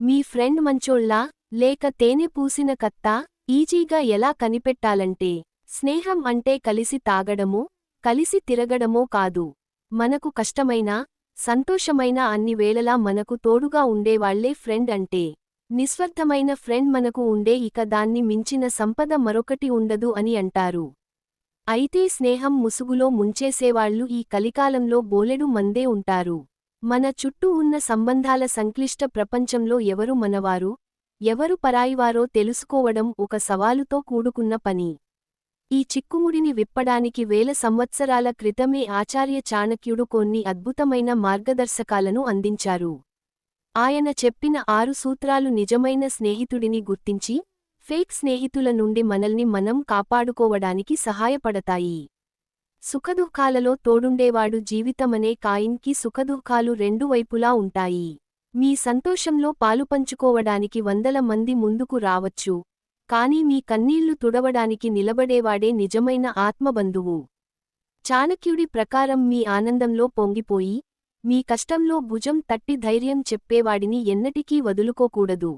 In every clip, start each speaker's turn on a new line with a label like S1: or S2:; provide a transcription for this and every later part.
S1: మీ friend మంచోళ్ళా లేక తేనె పూసిన కత్తా? ఈజీగా ఎలా కనిపెట్టాలంటే, స్నేహం అంటే కలిసి తాగడమో, కలిసి తిరగడమో కాదు. మనకు కష్టమైనా, సంతోషమైనా అన్ని వేళలా మనకు తోడుగా ఉండేవాళ్లే ఫ్రెండ్ అంటే. నిస్వార్థమైన ఫ్రెండ్ మనకు ఉండే ఇక దాన్ని మించిన సంపద మరొకటి ఉండదు అని అంటారు. అయితే స్నేహం ముసుగులో ముంచేసేవాళ్లు ఈ కలికాలంలో బోలెడు మందే ఉంటారు. మన చుట్టూ ఉన్న సంబంధాల సంక్లిష్ట ప్రపంచంలో ఎవరు మనవారు, ఎవరు పరాయివారో తెలుసుకోవడం ఒక సవాలుతో కూడుకున్న పని. ఈ చిక్కుముడిని విప్పడానికి వేల సంవత్సరాల క్రితమే ఆచార్య చాణక్యుడు కొన్ని అద్భుతమైన మార్గదర్శకాలను అందించారు. ఆయన చెప్పిన 6 సూత్రాలు నిజమైన స్నేహితుడిని గుర్తించి, ఫేక్ స్నేహితుల నుండి మనల్ని మనం కాపాడుకోవడానికి సహాయపడతాయి. సుఖదుఃఖాలలో తోడుండేవాడు జీవితమనే కాయిన్కి సుఖదుఃఖాలు రెండు వైపులా ఉంటాయి. మీ సంతోషంలో పాలుపంచుకోవడానికి వందల మంది ముందుకు రావచ్చు, కానీ మీ కన్నీళ్లు తుడవడానికి నిలబడేవాడే నిజమైన ఆత్మబంధువు. చాణక్యుడి ప్రకారం మీ ఆనందంలో పొంగిపోయి, మీ కష్టంలో భుజం తట్టి ధైర్యం చెప్పేవాడిని ఎన్నటికీ వదులుకోకూడదు.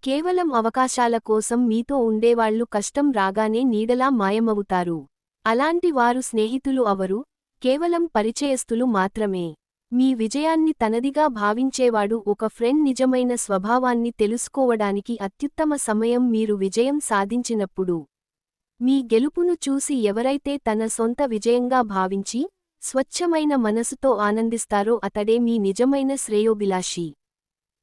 S1: కేవలం అవకాశాల కోసం మీతో ఉండేవాళ్లు కష్టం రాగానే నీడలా మాయమవుతారు. అలాంటి వారు స్నేహితులు అవరు, కేవలం పరిచయస్తులు మాత్రమే. మీ విజయాన్ని తనదిగా భావించేవాడు ఒక ఫ్రెండ్. నిజమైన స్వభావాన్ని తెలుసుకోవడానికి అత్యుత్తమ సమయం మీరు విజయం సాధించినప్పుడు. మీ గెలుపును చూసి ఎవరైతే తన సొంత విజయంగా భావించి, స్వచ్ఛమైన మనసుతో ఆనందిస్తారో అతడే మీ నిజమైన శ్రేయోభిలాషి.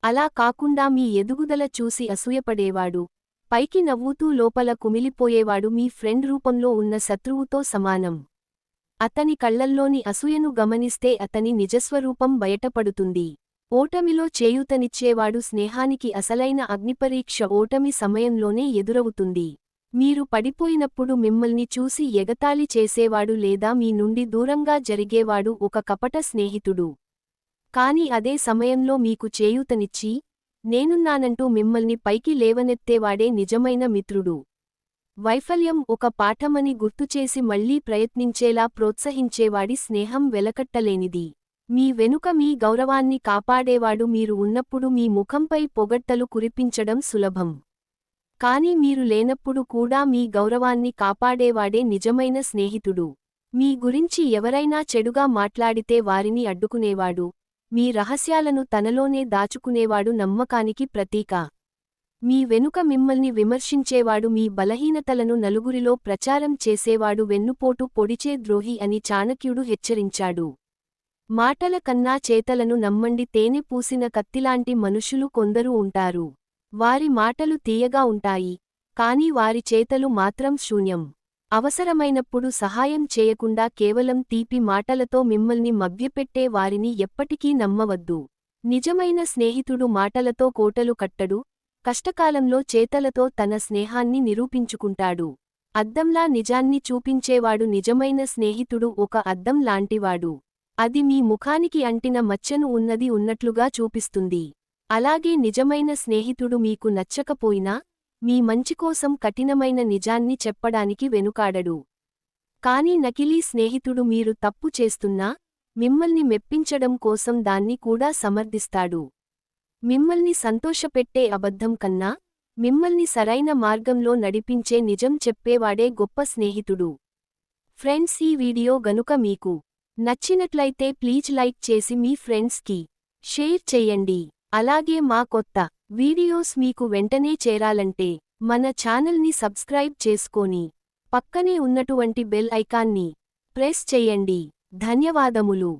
S1: అలా కాకుండా మీ ఎదుగుదల చూసి అసూయపడేవాడు, పైకి నవ్వుతూ లోపల కుమిలిపోయేవాడు మీ ఫ్రెండ్ రూపంలో ఉన్న శత్రువుతో సమానం. అతని కళ్లల్లోని అసూయను గమనిస్తే అతని నిజస్వరూపం బయటపడుతుంది. ఓటమిలో చేయూతనిచ్చేవాడు స్నేహానికి అసలైన అగ్నిపరీక్ష ఓటమి సమయంలోనే ఎదురవుతుంది. మీరు పడిపోయినప్పుడు మిమ్మల్ని చూసి ఎగతాళి చేసేవాడు లేదా మీ నుండి దూరంగా జరిగేవాడు ఒక కపట స్నేహితుడు. కాని అదే సమయంలో మీకు చేయూతనిచ్చి, నేనున్నానంటూ మిమ్మల్ని పైకి లేవనెత్తేవాడే నిజమైన మిత్రుడు. వైఫల్యం ఒక పాఠమని గుర్తుచేసి మళ్లీ ప్రయత్నించేలా ప్రోత్సహించేవాడి స్నేహం వెలకట్టలేనిది. మీ వెనుక మీ గౌరవాన్ని కాపాడేవాడు మీరు ఉన్నప్పుడు మీ ముఖంపై పొగడ్తలు కురిపించడం సులభం. కాని మీరు లేనప్పుడు కూడా మీ గౌరవాన్ని కాపాడేవాడే నిజమైన స్నేహితుడు. మీ గురించి ఎవరైనా చెడుగా మాట్లాడితే వారిని అడ్డుకునేవాడు, మీ రహస్యాలను తనలోనే దాచుకునేవాడు నమ్మకానికి ప్రతీక. మీ వెనుక మిమ్మల్ని విమర్శించేవాడు మీ బలహీనతలను నలుగురిలో ప్రచారం చేసేవాడు వెన్నుపోటు పొడిచే ద్రోహి అని చాణక్యుడు హెచ్చరించాడు. మాటల కన్నా చేతలను నమ్మండి. తేనె పూసిన కత్తిలాంటి మనుషులు కొందరు ఉంటారు. వారి మాటలు తీయగా ఉంటాయి, కాని వారి చేతలు మాత్రం శూన్యం. అవసరమైనప్పుడు సహాయం చేయకుండా కేవలం తీపి మాటలతో మిమ్మల్ని మభ్యపెట్టే వారిని ఎప్పటికీ నమ్మవద్దు. నిజమైన స్నేహితుడు మాటలతో కోటలు కట్టడు, కష్టకాలంలో చేతలతో తన స్నేహాన్ని నిరూపించుకుంటాడు. అద్దంలా నిజాన్ని చూపించేవాడు నిజమైన స్నేహితుడు. ఒక అద్దం లాంటివాడు. అది మీ ముఖానికి అంటిన మచ్చను ఉన్నది ఉన్నట్లుగా చూపిస్తుంది. అలాగే నిజమైన స్నేహితుడు మీకు నచ్చకపోయినా, మీ మంచికోసం కఠినమైన నిజాన్ని చెప్పడానికి వెనుకాడడు. కాని నకిలీ స్నేహితుడు మీరు తప్పు చేస్తున్నా, మిమ్మల్ని మెప్పించడం కోసం దాన్ని కూడా సమర్థిస్తాడు. మిమ్మల్ని సంతోషపెట్టే అబద్ధం కన్నా, మిమ్మల్ని సరైన మార్గంలో నడిపించే నిజం చెప్పేవాడే గొప్ప స్నేహితుడు. ఫ్రెండ్స్, ఈ వీడియో గనుక మీకు నచ్చినట్లయితే ప్లీజ్ లైక్ చేసి మీ ఫ్రెండ్స్కి షేర్ చెయ్యండి. అలాగే మా కొత్త వీడియోస్ మీకు వెంటనే చేరాలంటే మన ఛానల్ని సబ్స్క్రైబ్ చేసుకొని పక్కనే ఉన్నటువంటి బెల్ ఐకాన్ని ప్రెస్ చెయ్యండి. ధన్యవాదములు.